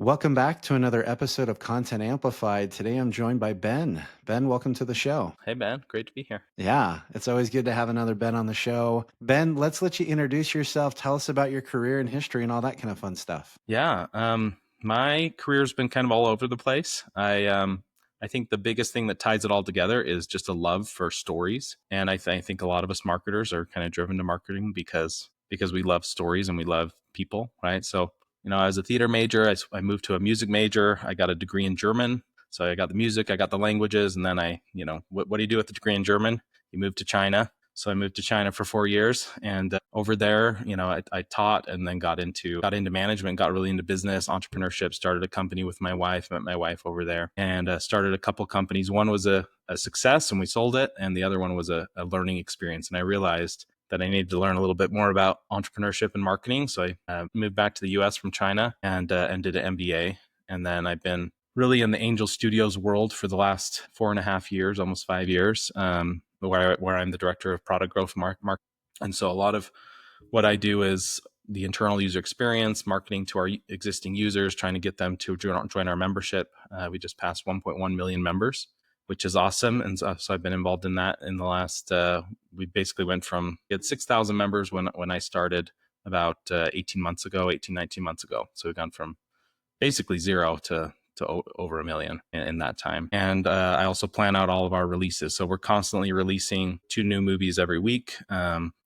Welcome back to another episode of Content Amplified. Today I'm joined by Ben. Ben, welcome to the show. Hey, Ben. Great to be here. Yeah, it's always good to have another Ben on the show. Ben, let's let you introduce yourself. Tell us about your career and history and all that kind of fun stuff. Yeah, my career's been kind of all over the place. I think the biggest thing that ties it all together is just a love for stories, and I think a lot of us marketers are kind of driven to marketing because we love stories and we love people, right? So, as a theater major, I moved to a music major. I got a degree in German, so I got the music, I got the languages, and then what do you do with the degree in German? You move to China. So I moved to China for 4 years, and over there, I taught and then got into management, got really into business, entrepreneurship. Started a company with my wife, met my wife over there, and started a couple companies. One was a success, and we sold it, and the other one was a learning experience. And I realized that I needed to learn a little bit more about entrepreneurship and marketing. So I moved back to the U.S. from China and did an MBA, and then I've been really in the Angel Studios world for the last 4.5 years, almost 5 years. Where I'm the director of product growth market. And so a lot of what I do is the internal user experience, marketing to our existing users, trying to get them to join our membership. We just passed 1.1 million members, which is awesome. And so I've been involved in that in the last, we basically went from, we had 6,000 members when I started about 18 months ago, 19 months ago. So we've gone from basically zero to over a million in that time. And I also plan out all of our releases. So we're constantly releasing 2 new movies every week.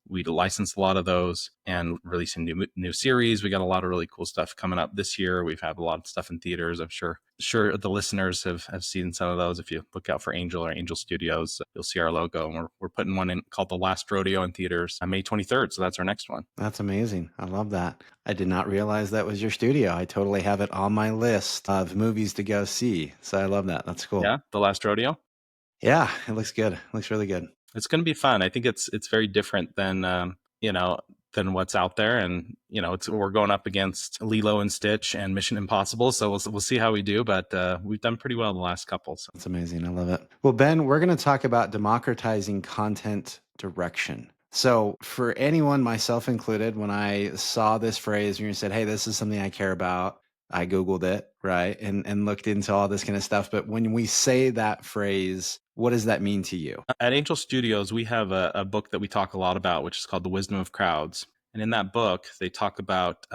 We license a lot of those and releasing new series. We got a lot of really cool stuff coming up this year. We've had a lot of stuff in theaters. I'm sure the listeners have seen some of those. If you look out for Angel or Angel Studios, you'll see our logo. And we're putting one in called The Last Rodeo in theaters on May 23rd. So that's our next one. That's amazing. I love that. I did not realize that was your studio. I totally have it on my list of movies to go see. So I love that. That's cool. Yeah, The Last Rodeo. Yeah, it looks good. It looks really good. It's going to be fun. I think it's very different than what's out there, and we're going up against Lilo and Stitch and Mission Impossible, so we'll see how we do. But we've done pretty well the last couple. So That's amazing. I love it. Well, Ben, we're going to talk about democratizing content direction. So, for anyone, myself included, when I saw this phrase, when you said, "Hey, this is something I care about," I Googled it, right? And looked into all this kind of stuff. But when we say that phrase, what does that mean to you? at Angel Studios, we have a book that we talk a lot about, which is called The Wisdom of Crowds. And in that book, they talk about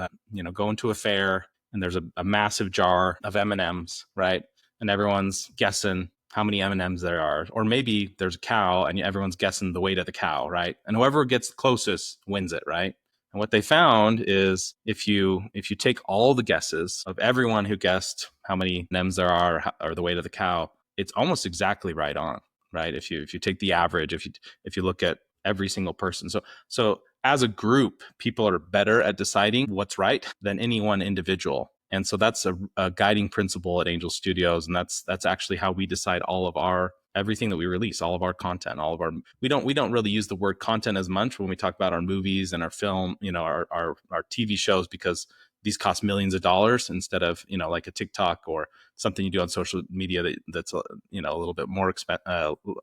going to a fair and there's a massive jar of M&Ms, right? And everyone's guessing how many M&Ms there are, or maybe there's a cow and everyone's guessing the weight of the cow, right? And whoever gets closest wins it, right? And what they found is if you take all the guesses of everyone who guessed how many M's there are or the weight of the cow, it's almost exactly right on, right? If you take the average, if you look at every single person, so as a group, people are better at deciding what's right than any one individual. And so that's a guiding principle at Angel Studios, and that's actually how we decide all of our everything that we release, all of our content, all of our we don't really use the word content as much when we talk about our movies and our film, our TV shows, because these cost millions of dollars instead of like a TikTok or something you do on social media that's a little bit more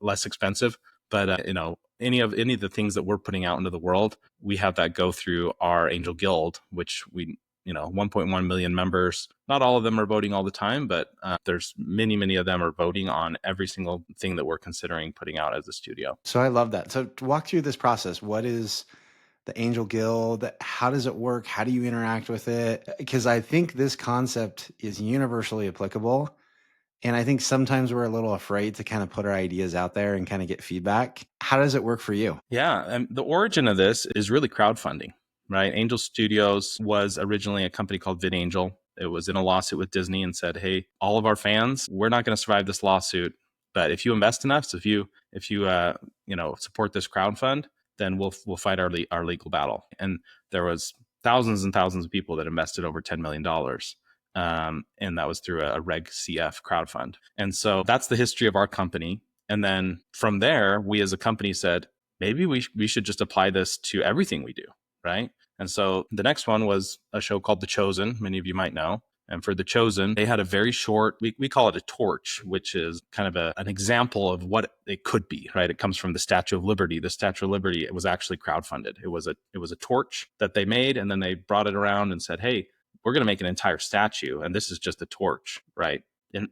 less expensive. But any of the things that we're putting out into the world, we have that go through our Angel Guild, which we 1.1 million members. Not all of them are voting all the time, but there's many of them are voting on every single thing that we're considering putting out as a studio. So I love that. So to walk through this process, what is the Angel Guild? How does it work? How do you interact with it? Because I think this concept is universally applicable. And I think sometimes we're a little afraid to kind of put our ideas out there and kind of get feedback. How does it work for you? Yeah, and the origin of this is really crowdfunding, right? Angel Studios was originally a company called VidAngel. It was in a lawsuit with Disney and said, "Hey, all of our fans, we're not going to survive this lawsuit, but if you invest in us, if you support this crowdfund, then we'll fight our legal battle." And there was thousands and thousands of people that invested over $10 million. And that was through a Reg CF crowdfund. And so that's the history of our company. And then from there, we as a company said, maybe we should just apply this to everything we do, right? And so the next one was a show called The Chosen. Many of you might know. And for The Chosen, they had a very short, we call it a torch, which is kind of an example of what it could be, right? It comes from the Statue of Liberty. The Statue of Liberty, it was actually crowdfunded. It was a torch that they made, and then they brought it around and said, "Hey, we're going to make an entire statue, and this is just a torch, right? And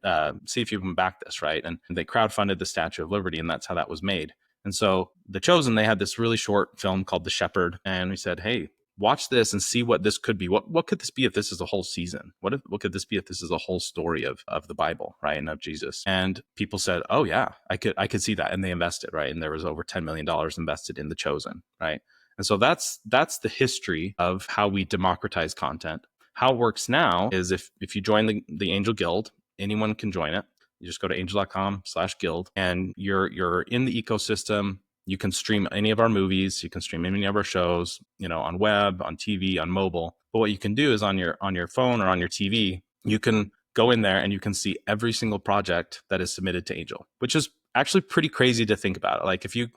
see if you can back this, right? And they crowdfunded the Statue of Liberty, and that's how that was made. And so The Chosen, they had this really short film called The Shepherd, and we said, hey, watch this and see what this could be. What could this be if this is a whole season? What could this be if this is a whole story of the Bible, right, and of Jesus? And people said, oh yeah, I could see that, and they invested, right? And there was over $10 million invested in The Chosen, right? And so that's the history of how we democratize content. How it works now is if you join the Angel Guild, anyone can join it. You just go to angel.com/guild, and you're in the ecosystem. You can stream any of our movies. You can stream any of our shows, on web, on TV, on mobile. But what you can do is on your phone or on your TV, you can go in there and you can see every single project that is submitted to Angel, which is actually pretty crazy to think about. Like if you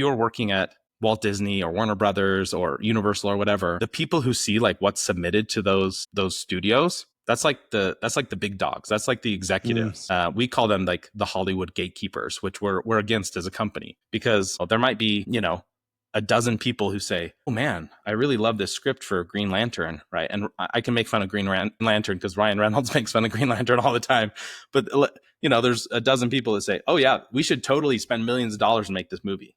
are working at Walt Disney or Warner Brothers or Universal or whatever, the people who see like what's submitted to those studios, that's like the big dogs. That's like the executives. We call them like the Hollywood gatekeepers, which we're against as a company, because there might be, a dozen people who say, oh man, I really love this script for Green Lantern, right? And I can make fun of Green Lantern because Ryan Reynolds makes fun of Green Lantern all the time. But, there's a dozen people that say, oh yeah, we should totally spend millions of dollars to make this movie,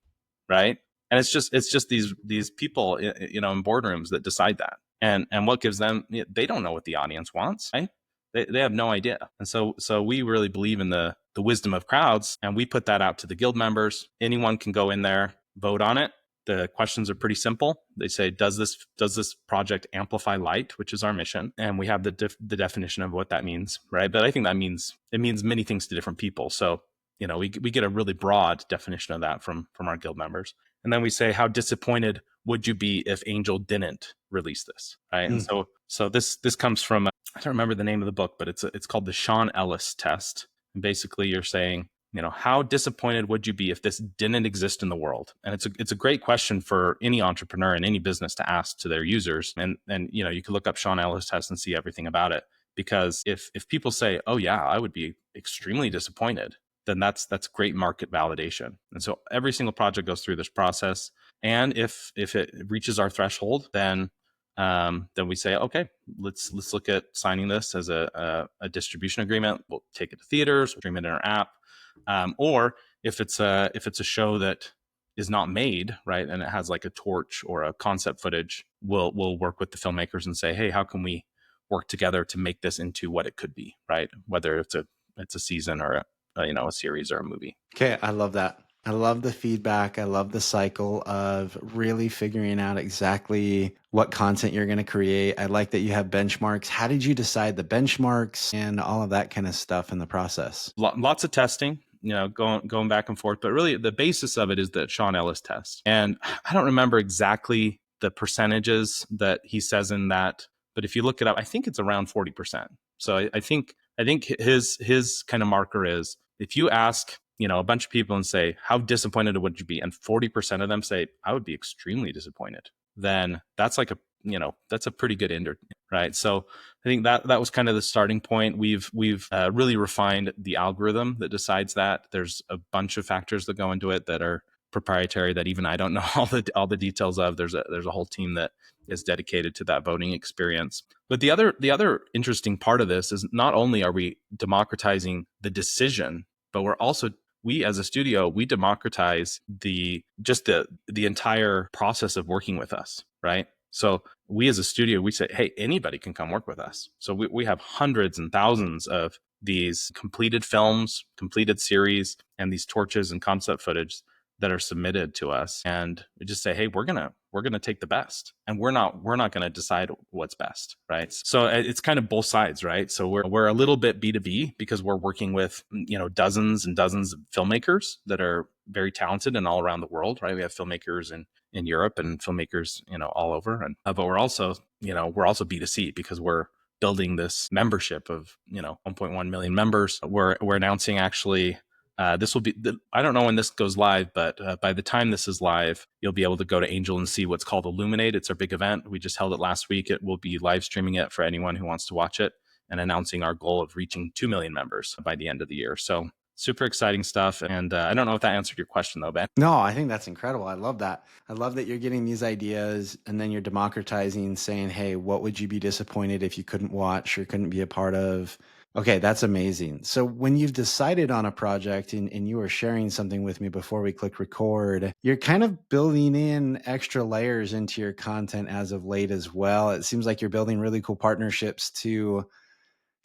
right? And it's just these people, in boardrooms that decide that. And what gives them, they don't know what the audience wants, right? They have no idea. And so we really believe in the wisdom of crowds, and we put that out to the guild members. Anyone can go in there, vote on it. The questions are pretty simple. They say, does this project amplify light, which is our mission? And we have the definition of what that means, right? But I think it means many things to different people. So, we get a really broad definition of that from our guild members. And then we say, how disappointed would you be if Angel didn't release this, right? And so this comes from, I don't remember the name of the book, but it's called the Sean Ellis test. And basically you're saying, how disappointed would you be if this didn't exist in the world? And it's a great question for any entrepreneur in any business to ask to their users. And you can look up Sean Ellis test and see everything about it. Because if people say, oh yeah, I would be extremely disappointed, then that's great market validation. And so every single project goes through this process. And if it reaches our threshold, then we say, okay, let's look at signing this as a distribution agreement. We'll take it to theaters, stream it in our app. Or if it's a show that is not made, right, and it has like a torch or a concept footage, we'll work with the filmmakers and say, hey, how can we work together to make this into what it could be, right? Whether it's a season or a series or a movie. Okay, I love that. I love the feedback. I love the cycle of really figuring out exactly what content you're going to create. I like that you have benchmarks. How did you decide the benchmarks and all of that kind of stuff in the process? Lots of testing, going back and forth, but really the basis of it is the Sean Ellis test. And I don't remember exactly the percentages that he says in that, but if you look it up, I think it's around 40%. So I think his kind of marker is, if you ask, a bunch of people and say, how disappointed would you be? And 40% of them say, I would be extremely disappointed. Then that's like that's a pretty good ender, right? So I think that was kind of the starting point. We've really refined the algorithm that decides that. There's a bunch of factors that go into it that are proprietary that even I don't know all the details of. There's a whole team that is dedicated to that voting experience. But the other interesting part of this is, not only are we democratizing the decision, but we as a studio, we democratize the entire process of working with us, right? So we as a studio, we say, hey, anybody can come work with us. So we have hundreds and thousands of these completed films, completed series, and these torches and concept footage that are submitted to us, and we just say, hey, we're gonna take the best, and we're not gonna decide what's best, right? So it's kind of both sides, right? So we're a little bit B2B because we're working with dozens and dozens of filmmakers that are very talented and all around the world, right? We have filmmakers in Europe and filmmakers all over, and but we're also B2C because we're building this membership of 1.1 million members. We're announcing actually. This will be, I don't know when this goes live, but by the time this is live, you'll be able to go to Angel and see what's called Illuminate. It's our big event. We just held it last week. It will be live streaming it for anyone who wants to watch it, and announcing our goal of reaching 2 million members by the end of the year. So super exciting stuff. And I don't know if that answered your question though, Ben. No, I think that's incredible. I love that. I love that you're getting these ideas and then you're democratizing, saying, hey, what would you be disappointed if you couldn't watch or couldn't be a part of? Okay, that's amazing. So when you've decided on a project and you were sharing something with me before we click record, you're kind of building in extra layers into your content as of late as well. It seems like you're building really cool partnerships to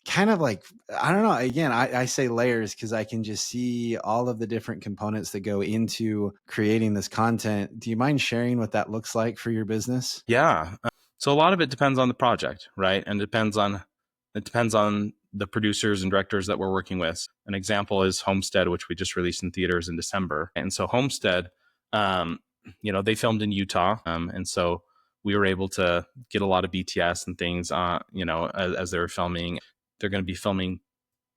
kind of like, I don't know, again, I say layers because I can just see all of the different components that go into creating this content. Do you mind sharing what that looks like for your business? Yeah. So a lot of it depends on the project, right? And it depends on the producers and directors that we're working with. An example is Homestead, which we just released in theaters in December. And so Homestead, um, they filmed in Utah, and so we were able to get a lot of BTS and things, as they were filming. They're going to be filming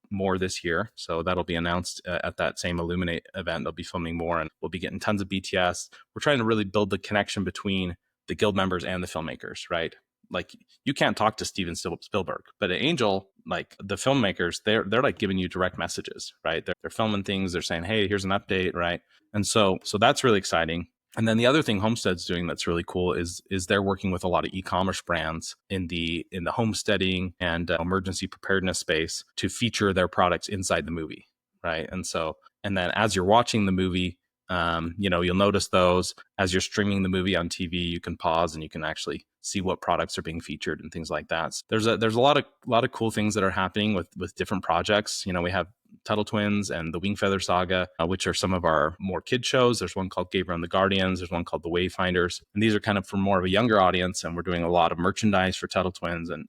more this year. So that'll be announced at that same Illuminate event. They'll be filming more and we'll be getting tons of BTS. We're trying to really build the connection between the guild members and the filmmakers, right? Like you can't talk to Steven Spielberg, but at Angel, like the filmmakers, they're like giving you direct messages, right? They're filming things. They're saying, hey, here's an update, right? And so that's really exciting. And then the other thing Homestead's doing that's really cool is they're working with a lot of e-commerce brands in the homesteading and emergency preparedness space to feature their products inside the movie, right? And then as you're watching the movie, you'll notice those as you're streaming the movie on TV. You can pause and you can actually see what products are being featured and things like that. So there's a lot of cool things that are happening with different projects. We have Tuttle Twins and the Wingfeather Saga, which are some of our more kid shows. There's one called Gabriel and the Guardians. There's one called The Wayfinders. And these are kind of for more of a younger audience. And we're doing a lot of merchandise for Tuttle Twins and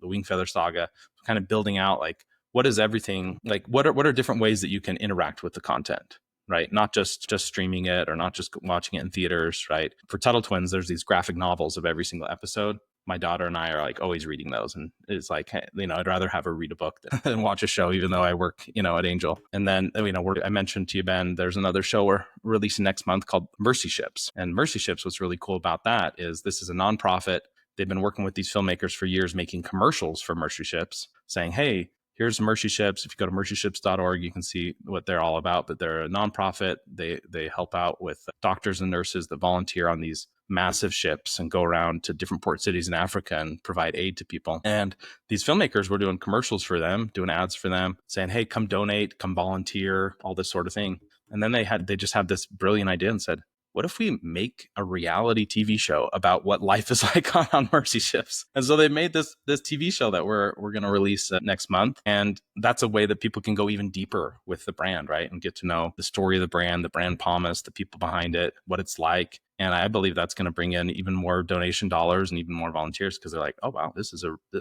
the Wingfeather Saga, kind of building out like, what is everything, like what are different ways that you can interact with the content, right? Not just streaming it or not just watching it in theaters, right? For Tuttle Twins, there's these graphic novels of every single episode. My daughter and I are like always reading those, and it's like, hey, I'd rather have her read a book than watch a show, even though I work, at Angel. And then, I mentioned to you, Ben, there's another show we're releasing next month called Mercy Ships. And Mercy Ships, what's really cool about that is this is a nonprofit. They've been working with these filmmakers for years, making commercials for Mercy Ships, saying, hey, here's Mercy Ships. If you go to mercyships.org, you can see what they're all about. But they're a nonprofit. They help out with doctors and nurses that volunteer on these massive ships and go around to different port cities in Africa and provide aid to people. And these filmmakers were doing commercials for them, doing ads for them, saying, hey, come donate, come volunteer, all this sort of thing. And then they just had this brilliant idea and said, what if we make a reality TV show about what life is like on Mercy Ships? And so they made this TV show that we're going to release next month. And that's a way that people can go even deeper with the brand, right? And get to know the story of the brand promise, the people behind it, what it's like. And I believe that's going to bring in even more donation dollars and even more volunteers because they're like, oh, wow,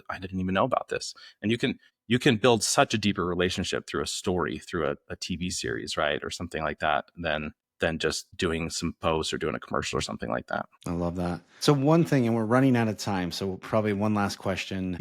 I didn't even know about this. And you can build such a deeper relationship through a story, through a TV series, right? Or something like that than just doing some posts or doing a commercial or something like that. I love that. So one thing, and we're running out of time, so probably one last question.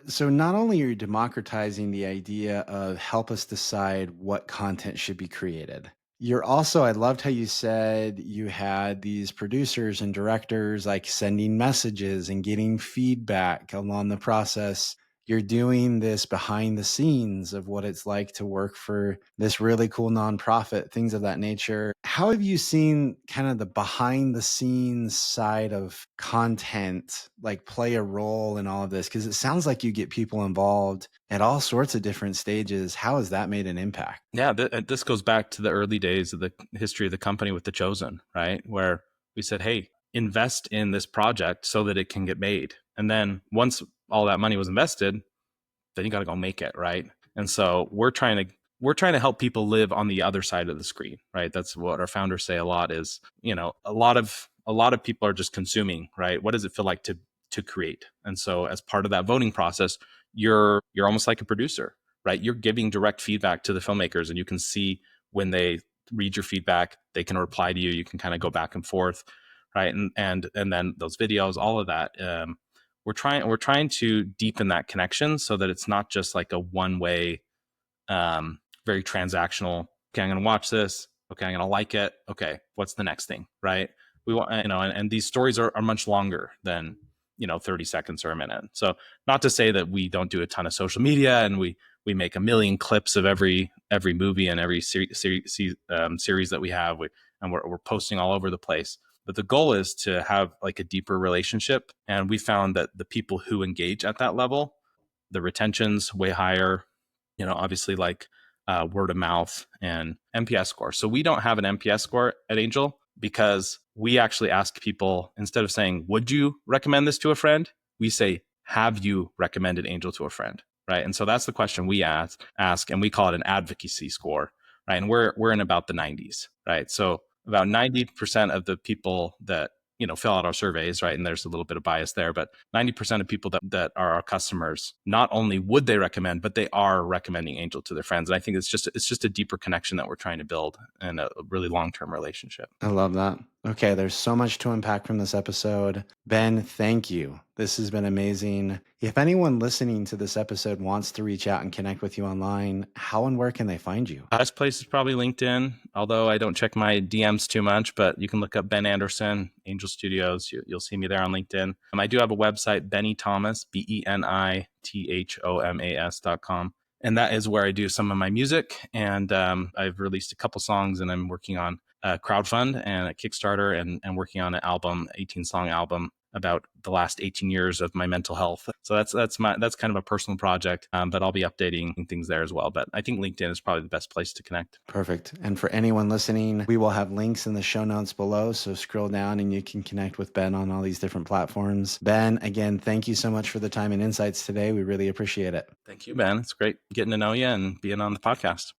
So not only are you democratizing the idea of help us decide what content should be created, you're also, I loved how you said you had these producers and directors like sending messages and getting feedback along the process. You're doing this behind the scenes of what it's like to work for this really cool nonprofit, things of that nature. How have you seen kind of the behind the scenes side of content like play a role in all of this? Because it sounds like you get people involved at all sorts of different stages. How has that made an impact? Yeah, this goes back to the early days of the history of the company with The Chosen, right? Where we said, hey, invest in this project so that it can get made. And then once all that money was invested, then you got to go make it, right? And so we're trying to help people live on the other side of the screen, right? That's what our founders say a lot is, a lot of people are just consuming, right? What does it feel like to create? And so as part of that voting process, you're almost like a producer, right? You're giving direct feedback to the filmmakers, and you can see when they read your feedback, they can reply to you. You can kind of go back and forth, right? And then those videos, all of that. We're trying to deepen that connection so that it's not just like a one way, very transactional. Okay, I'm going to watch this. Okay, I'm going to like it. Okay, what's the next thing, right? We want, and these stories are much longer than 30 seconds or a minute. So not to say that we don't do a ton of social media and we we make a million clips of every movie and every series that we have, and we're posting all over the place. But the goal is to have like a deeper relationship, and we found that the people who engage at that level, the retention's way higher. Obviously, like word of mouth and NPS score. So we don't have an NPS score at Angel because we actually ask people, instead of saying, would you recommend this to a friend? We say, have you recommended Angel to a friend? Right. And so that's the question we ask, and we call it an advocacy score. Right. And we're in about the 90s. Right. So about 90% of the people that fill out our surveys, right? And there's a little bit of bias there, but 90% of people that are our customers, not only would they recommend, but they are recommending Angel to their friends. And I think it's just a deeper connection that we're trying to build, and a really long-term relationship. I love that. Okay, there's so much to unpack from this episode. Ben, thank you. This has been amazing. If anyone listening to this episode wants to reach out and connect with you online, how and where can they find you? Best place is probably LinkedIn, although I don't check my DMs too much, but you can look up Ben Anderson, Angel Studios. You'll see me there on LinkedIn. I do have a website, Benny Thomas, BENITHOMAS.com. And that is where I do some of my music. And I've released a couple songs, and I'm working on a crowdfund and a Kickstarter, and working on an album, 18-song album about the last 18 years of my mental health. So that's kind of a personal project, but I'll be updating things there as well. But I think LinkedIn is probably the best place to connect. Perfect. And for anyone listening, we will have links in the show notes below. So scroll down and you can connect with Ben on all these different platforms. Ben, again, thank you so much for the time and insights today. We really appreciate it. Thank you, Ben. It's great getting to know you and being on the podcast.